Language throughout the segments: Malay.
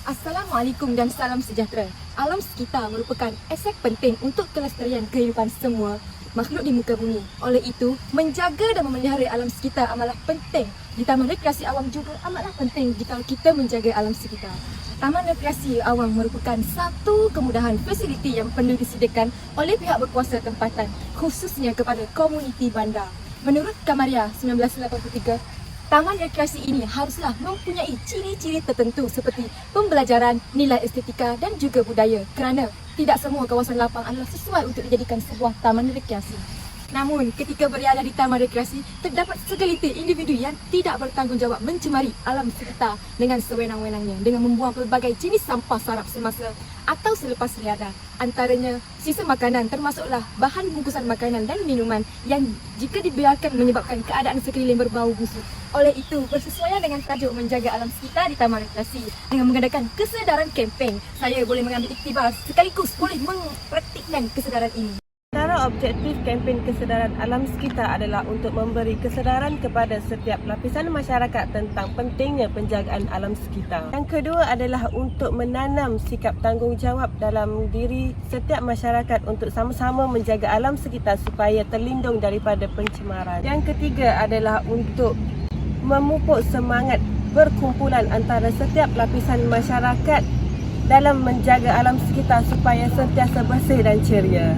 Assalamualaikum dan salam sejahtera. Alam sekitar merupakan aset penting untuk kelestarian kehidupan semua makhluk di muka bumi. Oleh itu, menjaga dan memelihara alam sekitar amatlah penting. Di Taman Rekreasi Awang juga amatlah penting jika kita menjaga alam sekitar. Taman Rekreasi Awang merupakan satu kemudahan fasiliti yang perlu disediakan oleh pihak berkuasa tempatan, khususnya kepada komuniti bandar. Menurut Kamaria 1983, taman rekreasi ini haruslah mempunyai ciri-ciri tertentu seperti pembelajaran, nilai estetika dan juga budaya kerana tidak semua kawasan lapang adalah sesuai untuk dijadikan sebuah taman rekreasi. Namun, ketika berada di taman rekreasi, terdapat segelintir individu yang tidak bertanggungjawab mencemari alam sekitar dengan sewenang-wenangnya dengan membuang pelbagai jenis sampah sarap semasa atau selepas niaga. Antaranya, sisa makanan termasuklah bahan bungkusan makanan dan minuman yang jika dibiarkan menyebabkan keadaan sekeliling berbau busuk. Oleh itu, bersesuaian dengan tajuk menjaga alam sekitar di taman rekreasi dengan mengadakan kesedaran kempen, saya boleh mengambil iktibar sekaligus boleh mempraktikkan kesedaran ini. Antara objektif kempen kesedaran alam sekitar adalah untuk memberi kesedaran kepada setiap lapisan masyarakat tentang pentingnya penjagaan alam sekitar. Yang kedua adalah untuk menanam sikap tanggungjawab dalam diri setiap masyarakat untuk sama-sama menjaga alam sekitar supaya terlindung daripada pencemaran. Yang ketiga adalah untuk memupuk semangat berkumpulan antara setiap lapisan masyarakat dalam menjaga alam sekitar supaya sentiasa bersih dan ceria.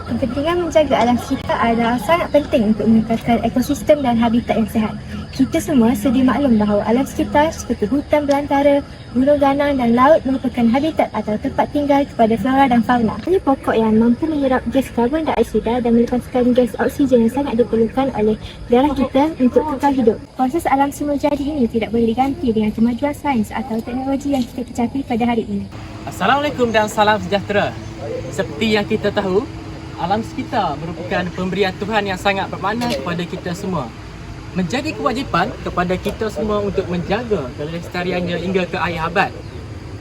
Kepentingan menjaga alam sekitar adalah sangat penting untuk meningkatkan ekosistem dan habitat yang sihat. Kita semua sedia maklum bahawa alam sekitar seperti hutan belantara, gunung ganang dan laut merupakan habitat atau tempat tinggal kepada flora dan fauna. Ini pokok yang mampu menyerap gas karbon dioksida dan melepaskan gas oksigen yang sangat diperlukan oleh darah kita untuk kekal hidup. Proses alam semula jadi ini tidak boleh diganti dengan kemajuan sains atau teknologi yang kita kecapi pada hari ini. Assalamualaikum dan salam sejahtera. Seperti yang kita tahu, alam sekitar merupakan pemberian Tuhan yang sangat bermakna kepada kita semua. Menjadi kewajipan kepada kita semua untuk menjaga kelestariannya hingga ke akhir abad.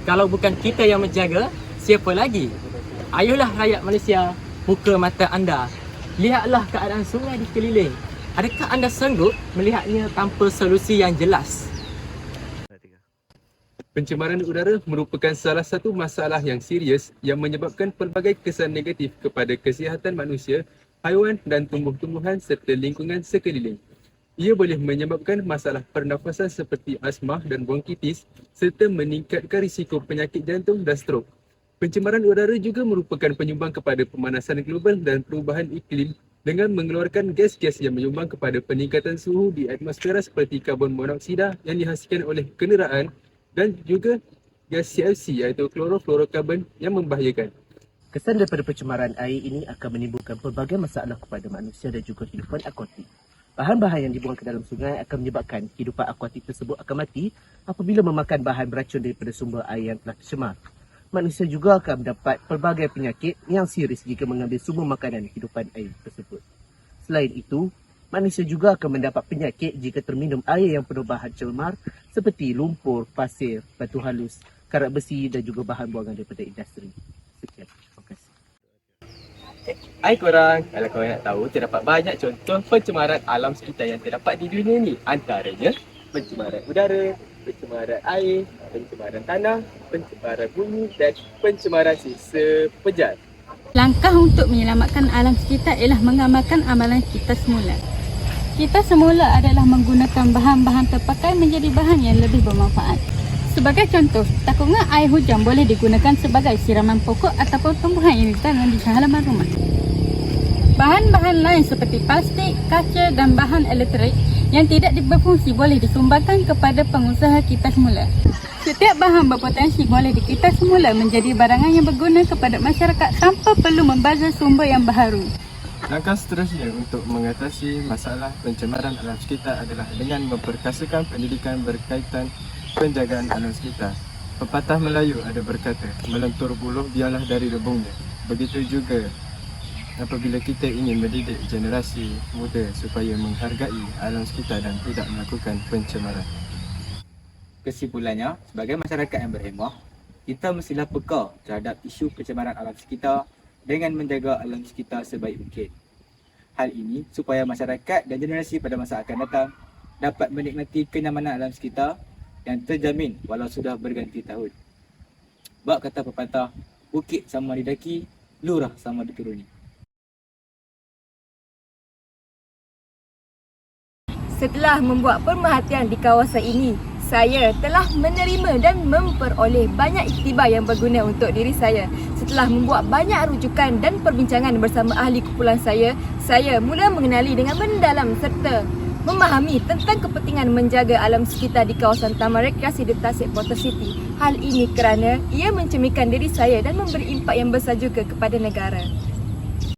Kalau bukan kita yang menjaga, siapa lagi? Ayolah rakyat Malaysia, buka mata anda. Lihatlah keadaan sungai di sekeliling. Adakah anda sanggup melihatnya tanpa solusi yang jelas? Pencemaran udara merupakan salah satu masalah yang serius yang menyebabkan pelbagai kesan negatif kepada kesihatan manusia, haiwan dan tumbuh-tumbuhan serta lingkungan sekeliling. Ia boleh menyebabkan masalah pernafasan seperti asma dan bronkitis serta meningkatkan risiko penyakit jantung dan strok. Pencemaran udara juga merupakan penyumbang kepada pemanasan global dan perubahan iklim dengan mengeluarkan gas-gas yang menyumbang kepada peningkatan suhu di atmosfera seperti karbon monoksida yang dihasilkan oleh kenderaan dan juga gas CFC iaitu klorofluorokarbon yang membahayakan. Kesan daripada pencemaran air ini akan menimbulkan pelbagai masalah kepada manusia dan juga kehidupan akuatik. Bahan-bahan yang dibuang ke dalam sungai akan menyebabkan kehidupan akuatik tersebut akan mati apabila memakan bahan beracun daripada sumber air yang telah tercemar. Manusia juga akan mendapat pelbagai penyakit yang serius jika mengambil sumber makanan kehidupan air tersebut. Selain itu, manusia juga akan mendapat penyakit jika terminum air yang penuh bahan cemar seperti lumpur, pasir, batu halus, karat besi dan juga bahan buangan daripada industri. Sekian. Terima kasih. Hai korang, kalau korang nak tahu, terdapat banyak contoh pencemaran alam sekitar yang terdapat di dunia ini. Antaranya, pencemaran udara, pencemaran air, pencemaran tanah, pencemaran bumi dan pencemaran sisa pejar. Langkah untuk menyelamatkan alam sekitar ialah mengamalkan amalan kita semula. Kita semula adalah menggunakan bahan-bahan terpakai menjadi bahan yang lebih bermanfaat. Sebagai contoh, takutnya air hujan boleh digunakan sebagai siraman pokok ataupun tumbuhan yang ditanam di halaman rumah. Bahan-bahan lain seperti plastik, kaca dan bahan elektrik yang tidak berfungsi boleh disumbangkan kepada pengusaha kita semula. Setiap bahan berpotensi boleh kita semula menjadi barangan yang berguna kepada masyarakat tanpa perlu membazir sumber yang baharu. Langkah seterusnya untuk mengatasi masalah pencemaran alam sekitar adalah dengan memperkasakan pendidikan berkaitan penjagaan alam sekitar. Pepatah Melayu ada berkata, melentur buluh biarlah dari rebungnya. Begitu juga apabila kita ingin mendidik generasi muda supaya menghargai alam sekitar dan tidak melakukan pencemaran. Kesimpulannya, sebagai masyarakat yang berhemah, kita mestilah peka terhadap isu pencemaran alam sekitar dengan menjaga alam sekitar sebaik mungkin. Hal ini supaya masyarakat dan generasi pada masa akan datang dapat menikmati kenyamanan alam sekitar yang terjamin walau sudah berganti tahun. Bak kata pepatah, bukit sama didaki, lurah sama dituruni. Setelah membuat pemerhatian di kawasan ini, saya telah menerima dan memperoleh banyak iktibar yang berguna untuk diri saya. Setelah membuat banyak rujukan dan perbincangan bersama ahli kumpulan saya mula mengenali dengan mendalam serta memahami tentang kepentingan menjaga alam sekitar di kawasan Taman Rekreasi di Tasik Portal City. Hal ini kerana ia mencerminkan diri saya dan memberi impak yang besar juga kepada negara.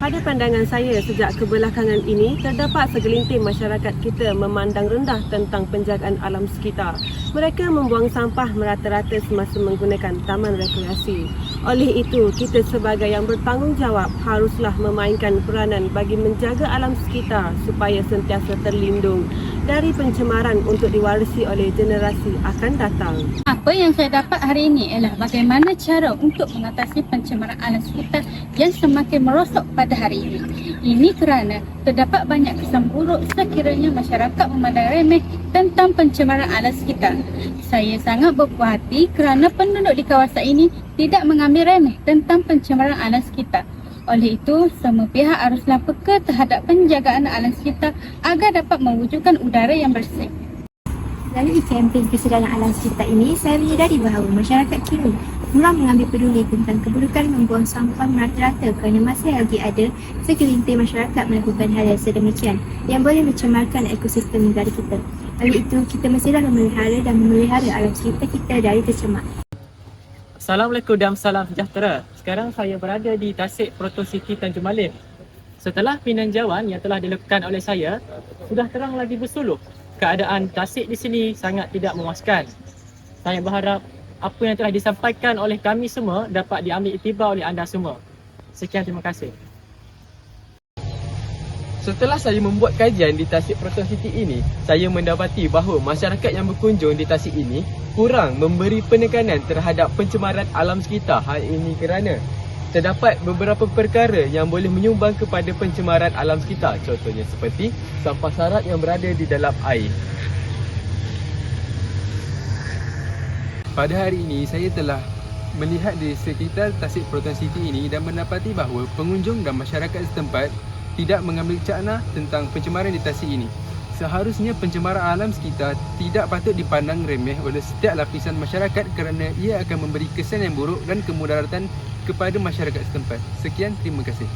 Pada pandangan saya, sejak kebelakangan ini, terdapat segelintir masyarakat kita memandang rendah tentang penjagaan alam sekitar. Mereka membuang sampah merata-rata semasa menggunakan taman rekreasi. Oleh itu, kita sebagai yang bertanggungjawab haruslah memainkan peranan bagi menjaga alam sekitar supaya sentiasa terlindung dari pencemaran untuk diwarisi oleh generasi akan datang. Apa yang saya dapat hari ini ialah bagaimana cara untuk mengatasi pencemaran alam sekitar yang semakin merosot pada hari ini. Ini kerana terdapat banyak kesan buruk sekiranya masyarakat memandang remeh tentang pencemaran alam sekitar. Saya sangat berpuas hati kerana penduduk di kawasan ini tidak mengambil remeh tentang pencemaran alam sekitar. Oleh itu, semua pihak haruslah peka terhadap penjagaan alam sekitar agar dapat mewujudkan udara yang bersih. Melalui kempen kesedaran alam sekitar ini, saya menyedari bahawa masyarakat kini mula mengambil peduli tentang keburukan membuang sampah merata-rata kerana masih lagi ada segelintir masyarakat melakukan hal yang sedemikian yang boleh mencemarkan ekosistem negara kita. Oleh itu, kita mestilah memelihara alam sekitar kita dari tercemar. Assalamualaikum dan salam sejahtera. Sekarang saya berada di Tasik Portal City Tanjung Malim. Setelah peninjauan yang telah dilakukan oleh saya, sudah terang lagi bersuluh keadaan Tasik di sini sangat tidak memuaskan. Saya berharap apa yang telah disampaikan oleh kami semua dapat diambil iktibar oleh anda semua. Sekian, terima kasih. Setelah saya membuat kajian di Tasik Portal City ini, saya mendapati bahawa masyarakat yang berkunjung di Tasik ini kurang memberi penekanan terhadap pencemaran alam sekitar. Hal ini kerana terdapat beberapa perkara yang boleh menyumbang kepada pencemaran alam sekitar. Contohnya seperti sampah sarat yang berada di dalam air. Pada hari ini, saya telah melihat di sekitar Tasik Portal City ini dan mendapati bahawa pengunjung dan masyarakat setempat tidak mengambil cakna tentang pencemaran di Tasik ini. Seharusnya pencemaran alam sekitar tidak patut dipandang remeh oleh setiap lapisan masyarakat kerana ia akan memberi kesan yang buruk dan kemudaratan kepada masyarakat setempat. Sekian, terima kasih.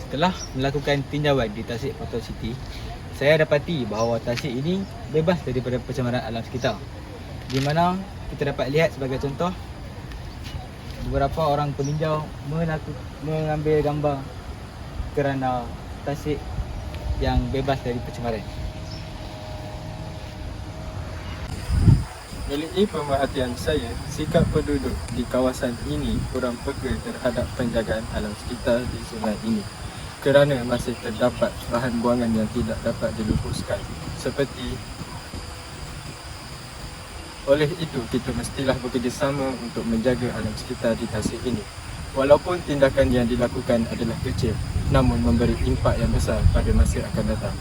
Setelah melakukan tinjauan di Tasik Portal City, saya dapati bahawa Tasik ini bebas daripada pencemaran alam sekitar. Di mana kita dapat lihat sebagai contoh, beberapa orang peninjau mengambil gambar kerana Tasik yang bebas dari pencemaran. Melalui pemerhatian saya, sikap penduduk di kawasan ini kurang peka terhadap penjagaan alam sekitar di sungai ini kerana masih terdapat bahan buangan yang tidak dapat dilupuskan seperti. Oleh itu, kita mestilah bekerjasama untuk menjaga alam sekitar di Tasik ini. Walaupun tindakan yang dilakukan adalah kecil, namun memberi impak yang besar pada masa akan datang.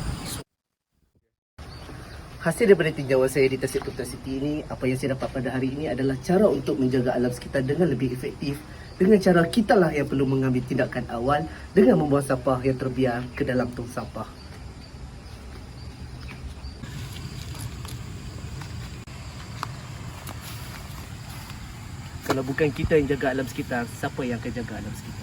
Hasil daripada tinjauan saya di Tasik Portal City ini, apa yang saya dapat pada hari ini adalah cara untuk menjaga alam sekitar dengan lebih efektif. Dengan cara kitalah yang perlu mengambil tindakan awal dengan membuang sampah yang terbiar ke dalam tong sampah. Kalau bukan kita yang jaga alam sekitar, siapa yang akan jaga alam sekitar?